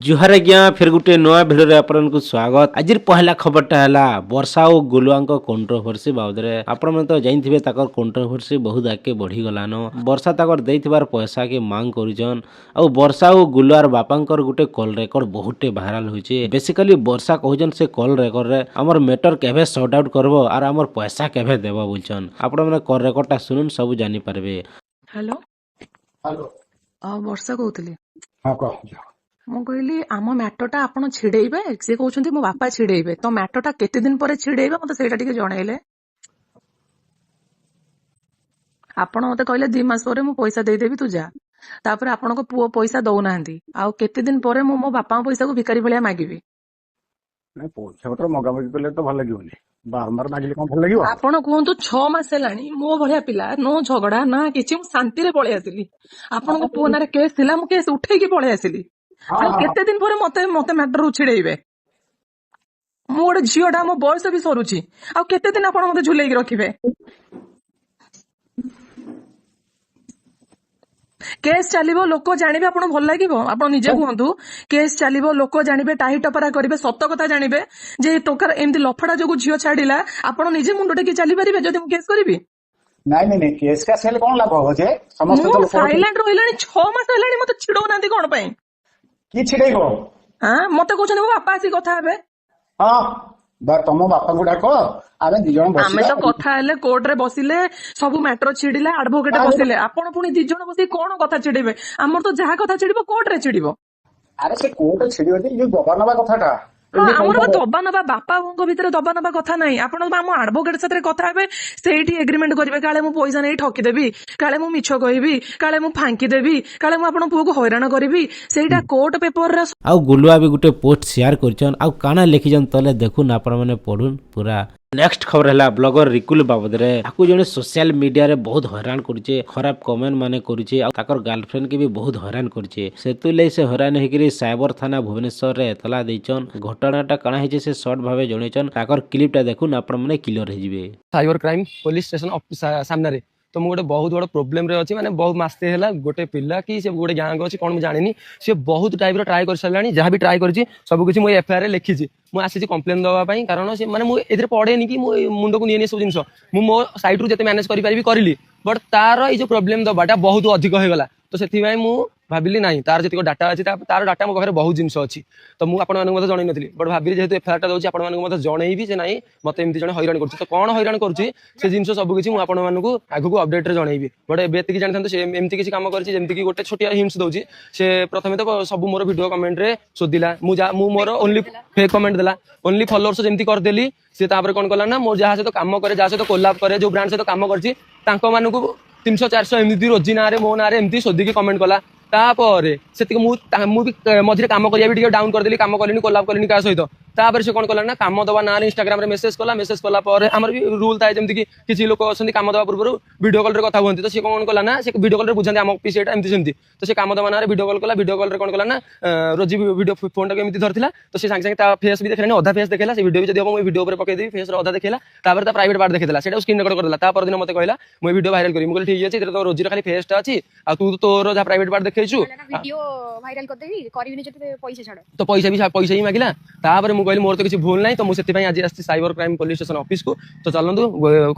जुहार आज्ञा फिर गोटे नुआ भिडियो आपको स्वागत। आज पहला खबरटा है वर्षा और गुलुआ कंट्रोवर्सी बाबदे आपण मैंने तो जानते कंट्रोवर्सी बहुत आगे बढ़ी गलान। वर्षा तक देथिबार पैसा के मांग करुचन आ वर्षा और गुलुआर बापांकर गोटे कॉल रेकर्ड बहुत भाइराल होइछे। बेसिकली वर्षा कहउछन से कॉल रेकर्ड रे हमर मैटर केभे सॉर्ट आउट करबो आर हमर पैसा केभे देबो बोलछन। आपण मैंने कॉल रेकर्डटा सुनुन सब जानि पारबे। हेलो हेलो वर्षा कहूली हाँ कह ମୁଁ କହିଲି ଆମ ମ୍ୟାଟରଟା ଆପଣ ଛିଡେଇବେ ସେ କହୁଛନ୍ତି ମୋ ବାପା ଛିଡେଇବେ ତ ମ୍ୟାଟରଟା କେତେ ଦିନ ପରେ ଛିଡେଇବେ ମତେ ସେଇଟା ଟିକେ ଜଣେଇଲେ। ଆପଣ ମତେ କହିଲେ 2 ମାସ ପରେ ମୁଁ ପଇସା ଦେଇଦେବି ତୁ ଯା, ତାପରେ ଆପଣଙ୍କ ପୁଅ ପଇସା ଦଉନାହାନ୍ତି ଆଉ କେତେ ଦିନ ପରେ ମୁଁ ମୋ ବାପାଙ୍କ ପଇସାକୁ ଭିକାରୀ ଭଳିଆ ମାଗିବି। ନାଇଁ ପଇସା ପତ୍ର ମଗାମଗି କଲେ ତ ଭଲ ଲାଗିବନି, ବାରମ୍ବାର ମାଗିଲେ କଣ ଭଲ ଲାଗିବ? ଆପଣ କୁହନ୍ତୁ 6 ମାସ ହେଲାଣି ମୋ ଭଳିଆ ପିଲା ନ ଝଗଡା ନା କିଛି ମୁଁ ଶାନ୍ତିରେ ପଳେଇ ଆସିଲି। ଆପଣଙ୍କ ପୁଅ ନାଁରେ କେସ୍ ଥିଲା ମୁଁ କେସ୍ ଉଠେଇକି ପଳେଇ ଆସିଲି। ଆଉ କେତେ ଦିନ ପରେ ମତେ ମତେ ମ୍ୟାଟର ଛିଡେଇବେ? ମୁଁ ଗୋଟେ ଝିଅଟା, ମୋ ବୟସ ବି ସରୁଛି, ଆଉ କେତେ ଦିନ ଆପଣ ମତେ ଝୁଲେଇକି ରଖିବେ? କେସ୍ ଚାଲିବ, ଲୋକ ଜାଣିବେ, ଆପଣ ଭଲ ଲାଗିବ? ଆପଣ ନିଜେ କୁହନ୍ତୁ, କେସ୍ ଚାଲିବ, ଲୋକ ଜାଣିବେ, ଟାହି ଟପରା କରିବେ, ସତ କଥା ଜାଣିବେ ଯେ ଟୋକାର ଏମିତି ଲଫଡା ଯୋଗୁ ଝିଅ ଛାଡିଲା। ଆପଣ ନିଜେ ମୁଣ୍ଡ ଟେକି ଚାଲିପାରିବେ ଯଦି ମୁଁ କେସ୍ କରିବି? ନାଇଁ ନାଇଁ ନାଇଁ କେସ୍ କାସ୍ ହେଲେ କଣ ଲାଭ ହବ ଯେ? ସମସ୍ତେ ତ ମୁଁ ଲୋକ ସାଇଲେଣ୍ଟ ରହିଲାଣି 6 ମାସ ହେଲାଣି, ମତେ ଛିଡଉନାହାନ୍ତି କଣ ପାଇଁ? କି ଛିଡେଇବ? ମତେ କହୁଛନ୍ତି ମୋ ବାପା ଆସି କଥା ହେବେ। ହଁ ତମ ବାପାଙ୍କୁ ଡାକ, ଆମେ 2 ଜଣ ଆମେ ତ ବସିବା। କଥା ହେଲେ, କୋର୍ଟରେ ବସିଲେ, ସବୁ ମ୍ୟାଟର ଛିଡିଲା, ଆଡଭୋକେଟ ବସିଲେ, ଆପଣ ପୁଣି 2 ଜଣ ବସିକି କଣ କଥା ଛିଡେଇବେ? ଆମର ତ ଯାହା କଥା ଛିଡିବ କୋର୍ଟରେ ଛିଡିବ। ଆରେ ସେ କୋର୍ଟ ଛିଡିବ ଯେ ଯୋଉ ଦବା ନବା କଥାଟା ହଁ ଆମର ଦବା ନବା, ବାପା ବୋଉଙ୍କ ଭିତରେ ଦବା ନବା କଥା ନାହିଁ। ଆପଣ ଆମ ଆଡଭୋକେଟ ସାଥିରେ କଥା ହେବେ, ସେଇଠି ଏଗ୍ରିମେଣ୍ଟ କରିବେ। କାଳେ ମୁଁ ପଇସା ନେଇ ଠକିଦେବି, କାଳେ ମୁଁ ମିଛ କହିବି, କାଳେ ମୁଁ ଫାଙ୍କି ଦେବି, କାଳେ ମୁଁ ଆପଣଙ୍କ ପୁଅକୁ ହଇରାଣ କରିବି, ସେଇଟା କୋର୍ଟ पेपर। आउ गुलुआ भी गोटे पोस्ट शेयर करछन आउ काना लिखिजन तले देखुन आपण माने पढुन पूरा। नेक्स्ट खबर है ब्लॉगर रिकुल बाबद रे ताकू जने सोशल मीडिया रे बहुत हैरान करछे, खराब कमेंट माने करछे आ ताकर गर्लफ्रेंड के भी बहुत हैरान करछे। सेतु ले से हैरान हेकरी साइबर थाना भुवनेश्वर रे एतला देछन। घटनाटा काना हेचे से शॉर्ट भाबे जणेछन। ताकर क्लिपटा देखुन आपण माने क्लियर हे जिवे। साइबर क्राइम पुलिस स्टेशन सामने रे तो मुझे बहुत बड़ प्रोब्लेम रे अच्छी माने बहुत मासते है गोटे पिला कि से गोटे गैंग अच्छी कौन मुझे जानी सी बहुत टाइप ट्राए कर सारे जहाँ भी ट्राए कर सब किसी मुझे एफआईआर लिखी मुझे कम्प्लेन दवाई कारण से माने मुझे पढ़ेनि कि मुंड को नहीं सब जिन मो साइड रू जिते मैनेज करी बट तार ये प्रोब्लेम दबाटा बहुत अधिक हो गला तो से भाविली ना तार जी डाटा अच्छी तार डाटा मो पाखे बहुत जिन अच्छी तो मुझे जन नी बट भाविली जेहतु एफआईआर दूसरी आपको जनईबी से ना मत एमती जन हैरान कर कौन हैरान कर जिन सब किसी मुझे आगू अपडेट जनईबी बट एति जानते एमती किसी कम करमती गोटे छोटिया हिंट्स दूसरी से प्रथम तो सब मोर वीडियो कमेंट रे शोधिला मोर ओनली फेक कमेंट देला ओनली फॉलोअर्स जमती करदेली सी कौन कला ना मोर जहाँ सहित कम करे जहाँ सहित कोलाब करे जो ब्रांड सहित कम कर 300-400 एमती रोजी ना मो ना एमती शोधिकी कमेंट कला तापर से मझे कम करा डाउन करदेली कम कलिनी कोलाब कलिनी क्या सहित तापर से कौन कला ना कम दवा ना इंस्टाग्राम मेसेज कला आमर भी रूल थाए जमी किसी लोग अच्छे कम दवा पूर्व वीडियो कॉल कथा हमें तो सी कौन कला ना से वीडियो कॉल बुझाते आम पीछे एमती सेमती तो से कम दवा ना वीडियो कॉल कौन कला ना रोजी वीडियो फोन टाक एमती धरला तो से सागे सागे फेस भी देखा अधा फेस देखा से वीडियो भी जब मुझे वीडियो पकईदेवी फेस अधा देखा तापर प्राइवेट पार्ट देखा से स्क्रीन रेकर्ड करदेला तापर दिन मत कहला मुझे वीडियो भाइराल करी मुझे ठीक अच्छे तो रोजी खाली फेसटा अच्छी आ तू तोर जहाँ प्राइवेट पार्ट देखु वीडियो वायरल कर देबी करिविनी जते पैसा छाड़ तो पैसा ही मागिला तापर मु कहली मोर तो किसी भूल नहीं तो मुझे आज आसी cyber crime police station office को तो चलतु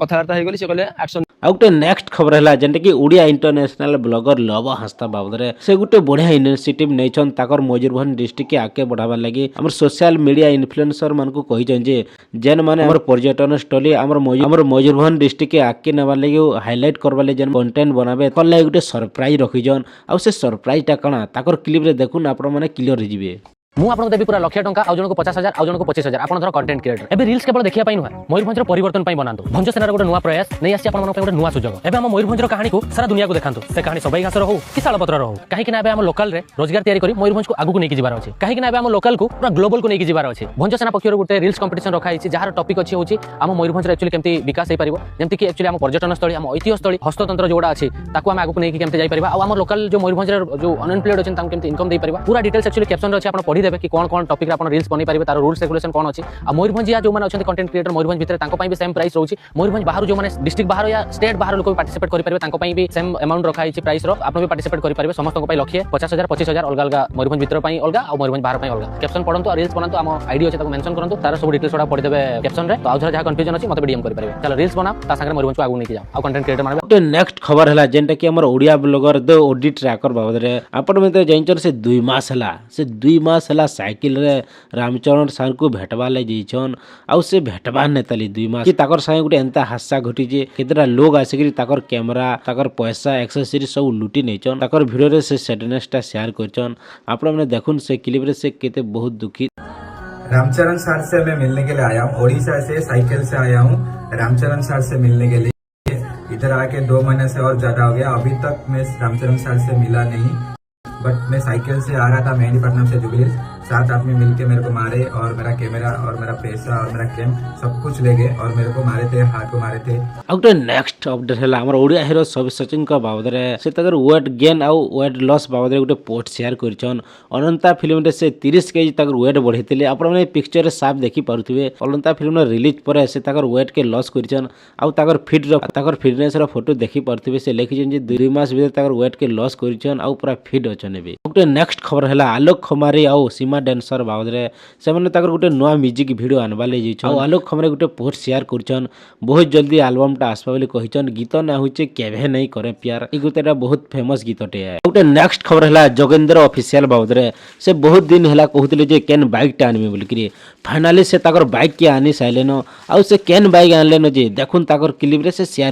कथबार्ता हो गली से कहले एक्शन। आउ गोटे नेक्स्ट खबर है जेनटा कि ओडिया इंटरनेशनल ब्लॉगर लव हास्ता बाबद से गोटे बढ़िया इनिशिएटिव नैछन ताकर मयूरभंज डिस्ट्रिक्ट के आगे बढ़ावा लगी हमर सोशल मीडिया इन्फ्लुएंसर मन को कहिछन जे जेन माने हमर पर्यटन स्थली हमर मयूरभंज डिस्ट्रिक्ट के आगे नेवा लगी हाईलाइट करबा ले जेन कंटेंट बनाबे कले गोटे सरप्राइज रखिजन आउ से सरप्राइज टा कणा ताकर क्लिप रे देखुन आपण माने क्लियर हो जिवे। मु आपको देवी पूरा 1,00,000 टंका आउ जनको 50,000 आउ जनको 25,000 आपण धर कंटेंट क्रिएटर एबे रील्स केवल देखिया पाई नुहा मयूरभंजर परिवर्तन पाई बनांतु भंज सेनार गोटे नुआ प्रयास नै आसी आपण मन गोटे नुआ सुजोग एबे हम मयूरभंजर कहानी को सारा दुनिया को देखांतु से कहानी सबै घासर हो कि शालपत्र हो काहे कि ना एबे हम लोकल रे रोजगार तयारी करी मयूरभंज को आगु को नेकी जिबार अछि काहे कि ना एबे हम लोकल को पूरा ग्लोबल को नेकी जिबार अछि भंज सेना पक्षर गोटे रील्स कंपटीशन रखा हिछि जहार टॉपिक अछि होछि हम मयूरभंजर एक्चुअली केमती विकास हे परिबो जेमति कि एक्चुअली हम पर्यटन स्थली हम ऐतिह्य स्थली हस्ततंत्र जोडा अछि ताकू हम आगु को नेकी केमते जाई परिबा आ हम लोकल जो मयूरभंजर जो अनएम्प्लॉयड अछि तांको केमती इनकम देई परिबा पूरा डिटेल्स एक्चुअली कैप्शन रे अछि आपण पढि देबे कि कोन कोन टॉपिक रे आपण रील्स बनै परिबे तार रूल्स रेगुलेशन कोन अछि आ मयूरभंजिया जो माने अछंती कंटेंट क्रिएटर मयूरभंज भितर तांको पई भी सेम प्राइस रहउछि मयूरभंज बाहर जो माने डिस्ट्रिक्ट बाहर या स्टेट बाहर लोक पार्टिसिपेट करि परिबे तांको पई भी सेम अमाउंट रखा हिछि प्राइस रो आपण भी पार्टिसिपेट करि परिबे समस्त को पई लखिए 50000 25000 अलग अलग मयूरभंज भितर पई अलग आ मयूरभंज बाहर पई अलग कैप्शन पढंतु आ रील्स बनातु हम आईडी अछि ताको मेंशन करंतु तार सब डिटेल्स ओडा पढि देबे कैप्शन रे तो आउ जहा कंफ्यूजन अछि मते डीएम करि परिबे चलो रील्स बना ता संगे मयूरभंज को आगु नै कि जाओ आ कंटेंट क्रिएटर माने गोटे नेक्स्ट खबर है जेनटा कि हमर ओडिया ब्लॉगर द ओडी ट्रैकर बाबद रे आपण में तो जानिचर से 2 मास हला से 2 मास हला साइकिल रे रामचरण सर को भेटवा ले जइछन आ से भेटवा नेतली 2 मास कि ताकर संगे गोटे एंता हास्सा घटी जे केतरा लोग आसिकरी ताकर कैमरा ताकर पैसा एक्सेसरी सब लुटी नेचन ताकर वीडियो रे से सैडनेस ता शेयर करछन आपण में देखुन से क्लिप रे से केते बहुत दुखी रामचरण सर से मैं मिलने के लिए आया हूँ। ओडिशा से साइकिल से आया हूँ रामचरण सर से मिलने के लिए। इधर आके 2 महीने से और ज्यादा हो गया, अभी तक मैं रामचरण सर से मिला नहीं। बट मैं साइकिल से आ रहा था मेहंदीपट्टनम से जुबली, 7 आदमी मिलके मेरे को मारे और मेरा कैमरा और मेरा पैसा और मेरा कैम सब कुछ ले गए और मेरे को मारे थे, हाथ को मारे थे। आ गोटे नेक्स्ट अपडेट है हमर ओडिया हीरो सब सचिन का बाबद रे से तकर वेट गेन आउ वेट लॉस बाबद रे गोटे पोस्ट शेयर करछन। अनंता फिल्म रे से 30 केजी तकर वेट बढ़ेतिले आपण माने पिक्चर रे साफ देखि पारुथिबे। अनंता फिल्म रे रिलीज परे से तकर वेट के लॉस करछन आउ तकर फिट रो तकर फिटनेस रो फोटो देखि पारुथिबे। से लिखिछन जे 2 मास भीतर तकर वेट के लॉस करछन आउ पूरा फिट अछन बे। गोटे नेक्स्ट खबर है आलोक खमारी आउ सीमा डांसर बाबद रे से माने तकर गोटे नवा म्यूजिक वीडियो आनबा ले जइछन आउ आलोक खमारी गोटे पोस्ट शेयर करछन बहुत जल्दी एल्बम टा आसबा बोली कहिछन। गीत ना होचे केभे नहीं करे प्यार ई गीतटा बहुत फेमस गीतटे है। गोटे नेक्स्ट खबर है जोगेंद्र ऑफिशियल बाबद रे से बहुत दिन हैला कहउतले जे केन बाइक टा आनबे बोली कि फाइनली से तकर बाइक के आनी साइलेनो आउ से केन बाइक आनलेनो जे देखुन तकर क्लिप रे से शेयर